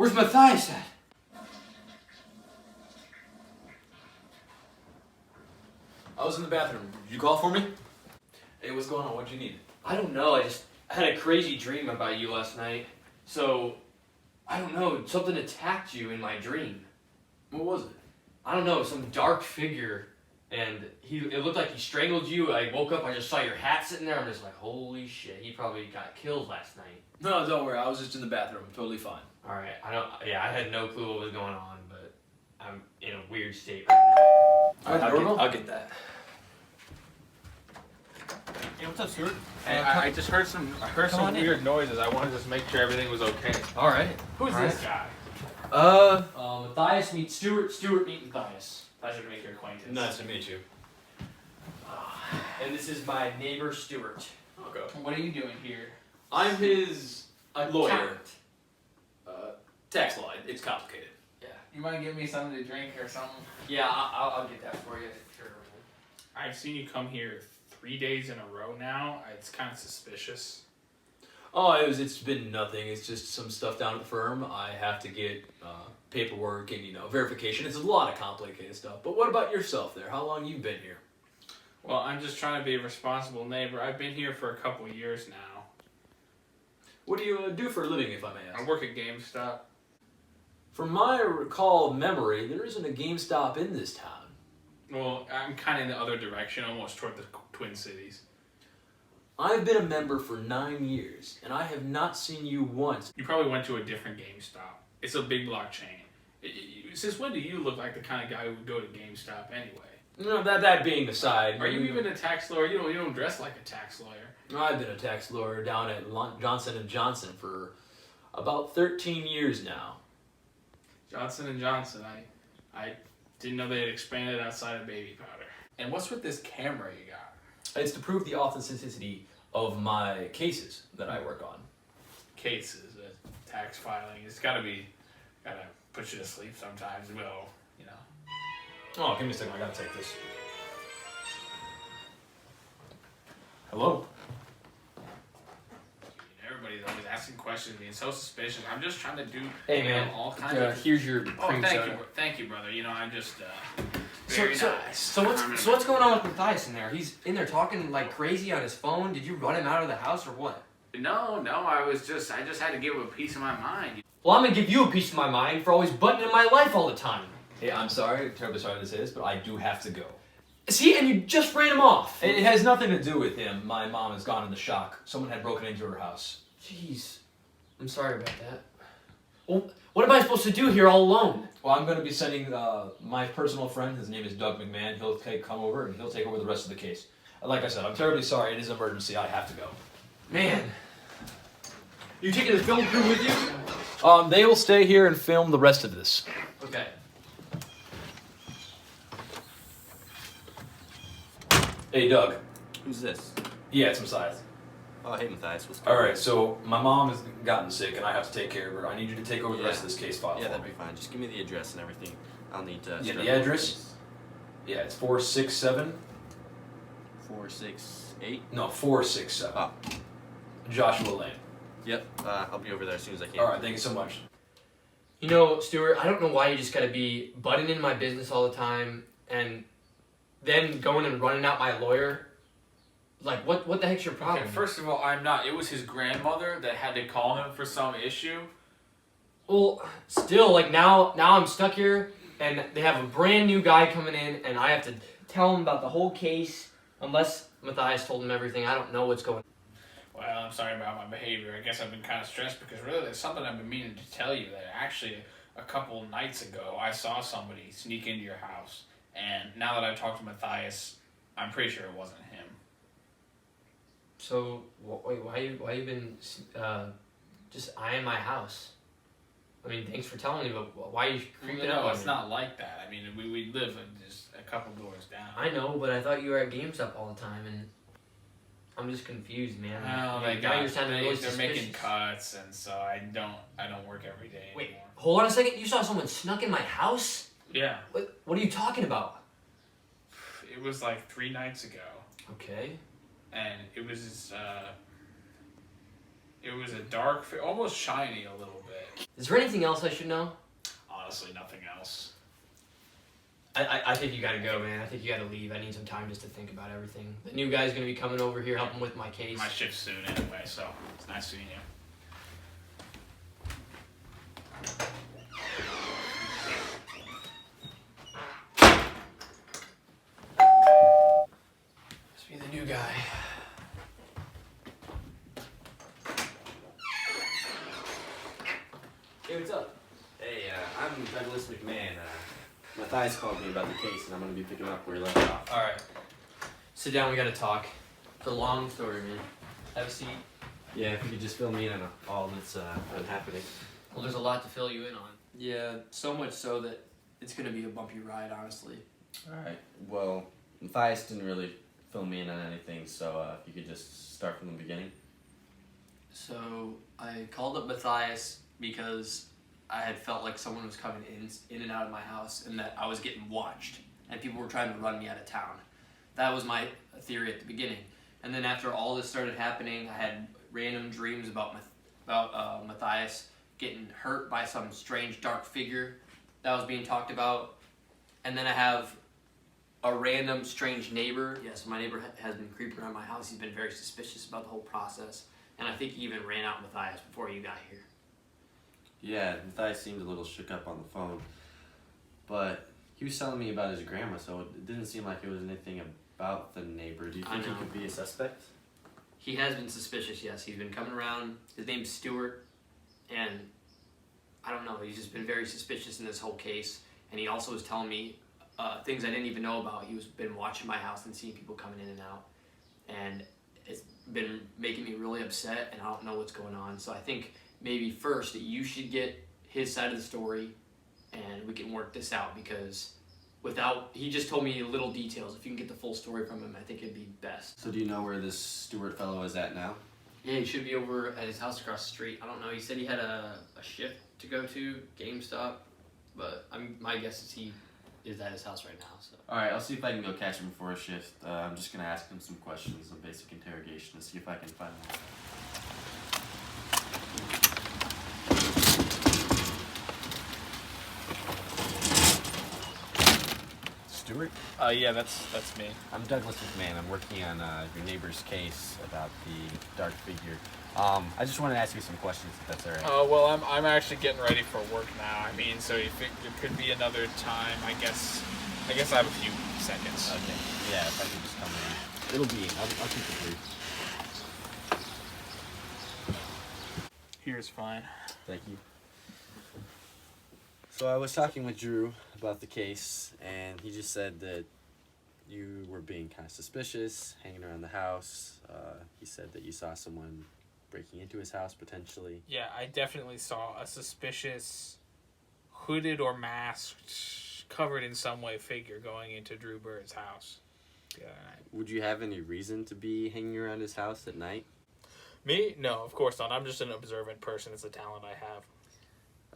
Where's Matthias at? I was in the bathroom. Did you call for me? Hey, what's going on? What'd you need? I don't know. I had a crazy dream about you last night. So, I don't know. Something attacked you in my dream. What was it? I don't know. Some dark figure. And it looked like he strangled you. I woke up. I just saw your hat sitting there. I'm just like, holy shit. He probably got killed last night. No, don't worry. I was just in the bathroom. Totally fine. All right. I had no clue what was going on, but I'm in a weird state right now. All right, I'll get that. Hey, what's up, Stuart? Hey, I just heard some weird noises. I wanted to just make sure everything was okay. All right. Who's All this right. guy? Matthias meet Stuart. Stuart meet Matthias. Pleasure to make your acquaintance. Nice to meet you. And this is my neighbor, Stuart. Okay. What are you doing here? I'm his lawyer. Accountant. Tax law. It's complicated. You might give me something to drink or something? Yeah, I'll get that for you. Sure. I've seen you come here 3 days in a row now. It's kind of suspicious. Oh, it's been nothing. It's just some stuff down at the firm. I have to get paperwork and verification. It's a lot of complicated stuff. But what about yourself there? How long you been here? Well, I'm just trying to be a responsible neighbor. I've been here for a couple years now. What do you do for a living, if I may I ask? work at GameStop. From my recalled memory, there isn't a GameStop in this town. Well, I'm kind of in the other direction, almost toward the Twin Cities. I've been a member for 9 years, and I have not seen you once. You probably went to a different GameStop. It's a big block chain. Since when do you look like the kind of guy who would go to GameStop anyway? That being aside, Are you even a tax lawyer? You don't dress like a tax lawyer. I've been a tax lawyer down at Johnson & Johnson for about 13 years now. Johnson & Johnson. I didn't know they had expanded outside of baby powder. And what's with this camera you got? It's to prove the authenticity of my cases that I work on. Cases, tax filing. It's gotta put you to sleep sometimes. Well, Oh, give me a second. I gotta take this. Hello? Everybody's always asking questions, being so suspicious. I'm just trying to do all kinds of. Here's your Oh, cream soda. thank you, brother. I'm just very So nice. what's going on with Matthias in there? He's in there talking like crazy on his phone. Did you run him out of the house or what? No, I just had to give him a piece of my mind. Well, I'm gonna give you a piece of my mind for always butting in my life all the time. Hey, I'm sorry. Terribly sorry to say this, but I do have to go. See, and you just ran him off. It has nothing to do with him. My mom has gone into shock. Someone had broken into her house. Jeez, I'm sorry about that. Well, what am I supposed to do here all alone? Well, I'm going to be sending my personal friend. His name is Doug McMahon. He'll come over and he'll take over the rest of the case. Like I said, I'm terribly sorry. It is an emergency. I have to go. Man, you taking the film crew with you? They will stay here and film the rest of this. Okay. Hey, Doug. Who's this? Yeah, it's Matthias. Oh, hey, Matthias. What's going All on? right, so my mom has gotten sick, and I have to take care of her. I need you to take over the rest of this case file. Yeah, for that'd me. be fine. Just give me the address and everything. I'll need to. Yeah, start the address? Yeah, it's 467. 468. No, 467. Oh, Joshua Lane. yep. I'll be over there as soon as I can. All right, thank you so much. You know, Stuart, I don't know why you just gotta be butting in my business all the time and then going and running out my lawyer. Like, what the heck's your problem? Okay, first of all, I'm not. It was his grandmother that had to call him for some issue. Well, still, like, now I'm stuck here, and they have a brand new guy coming in, and I have to tell him about the whole case, unless Matthias told him everything. I don't know what's going on. Well, I'm sorry about my behavior. I guess I've been kind of stressed because really there's something I've been meaning to tell you that actually a couple nights ago I saw somebody sneak into your house. And now that I've talked to Matthias, I'm pretty sure it wasn't him. So, wait, why you been just eyeing my house? I mean, thanks for telling me, but why are you creeping No, up on it's me? not like that. I mean, we live just a couple doors down. I know, but I thought you were at GameStop all the time, and I'm just confused, man. Well, Now you're sounding really they're making suspicious. cuts, and so I don't work every day Wait, anymore. hold on a second. You saw someone snuck in my house? Yeah, What are you talking about? it was like 3 nights ago. Okay. And it was It was a dark, almost shiny a little bit. Is there anything else I should know? Honestly, nothing else. I think you gotta go, man. I think you gotta leave. I need some time just to think about everything. The new guy's gonna be coming over here helping with my case. My shift's soon anyway, so it's nice seeing you. Must be the new guy. Hey, what's up? Hey, I'm Douglas McMahon. Matthias called me about the case, and I'm gonna be picking up where he left off. All right. Sit down. We gotta talk. It's a long story, man. Have a seat. Yeah, if you could just fill me in on all that's been happening. Well, there's a lot to fill you in on. Yeah, so much so that it's gonna be a bumpy ride, honestly. All right. Well, Matthias didn't really fill me in on anything, so if you could just start from the beginning. So I called up Matthias because I had felt like someone was coming in and out of my house, and that I was getting watched, and people were trying to run me out of town. That was my theory at the beginning, and then after all this started happening, I had random dreams about Matthias getting hurt by some strange dark figure that was being talked about, and then I have a random strange neighbor. Yes, my neighbor has been creeping around my house. He's been very suspicious about the whole process, and I think he even ran out Matthias before you got here. Yeah, Matthias seemed a little shook up on the phone, but he was telling me about his grandma, so it didn't seem like it was anything about the neighbor. Do you I think he know. could be a suspect? He has been suspicious, yes. He's been coming around. His name's Stuart, and I don't know. He's just been very suspicious in this whole case, and he also was telling me things I didn't even know about. He was been watching my house and seeing people coming in and out, and it's been making me really upset, and I don't know what's going on. So I think maybe first that you should get his side of the story, and we can work this out, because he just told me little details. If you can get the full story from him, I think it'd be best. So do you know where this Stewart fellow is at now? Yeah, he should be over at his house across the street. I don't know. He said he had a shift to go to, GameStop, but my guess is he is at his house right now. So. All right, I'll see if I can go catch him before a shift. I'm just gonna ask him some questions, some basic interrogation, to see if I can find him. Stewart? Yeah, that's me. I'm Douglas McMahon. I'm working on your neighbor's case about the dark figure. I just want to ask you some questions, if that's all right. Well, I'm actually getting ready for work now. I mean, so you think there could be another time? I guess I have a few seconds. Okay. Yeah, if I could just come in. It'll be. I'll keep it brief. Here's fine. Thank you. So I was talking with Drew about the case, and he just said that you were being kind of suspicious, hanging around the house. He said that you saw someone breaking into his house, potentially. Yeah, I definitely saw a suspicious, hooded or masked, covered in some way figure going into Drew Bird's house the other night. Would you have any reason to be hanging around his house at night? Me? No, of course not. I'm just an observant person. It's a talent I have.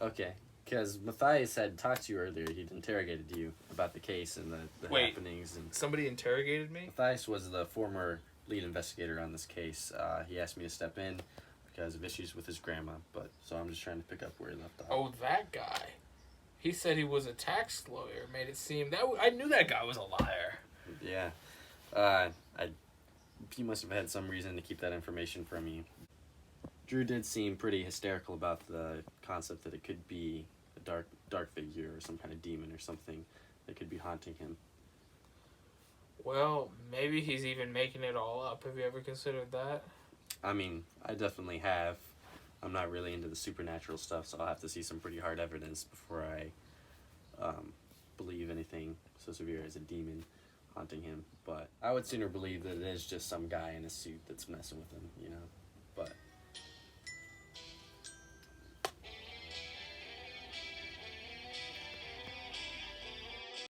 Okay. Because Matthias had talked to you earlier. He'd interrogated you about the case and the Wait. happenings. And Somebody interrogated me? Matthias was the former lead investigator on this case. He asked me to step in because of issues with his grandma. So I'm just trying to pick up where he left off. Oh, that guy. He said he was a tax lawyer. Made it seem that I knew that guy was a liar. Yeah. He must have had some reason to keep that information from you. Drew did seem pretty hysterical about the concept that it could be a dark figure or some kind of demon or something that could be haunting him. Well, maybe he's even making it all up. Have you ever considered that? I mean, I definitely have. I'm not really into the supernatural stuff, so I'll have to see some pretty hard evidence before I believe anything so severe as a demon haunting him. But I would sooner believe that it is just some guy in a suit that's messing with him, you know. But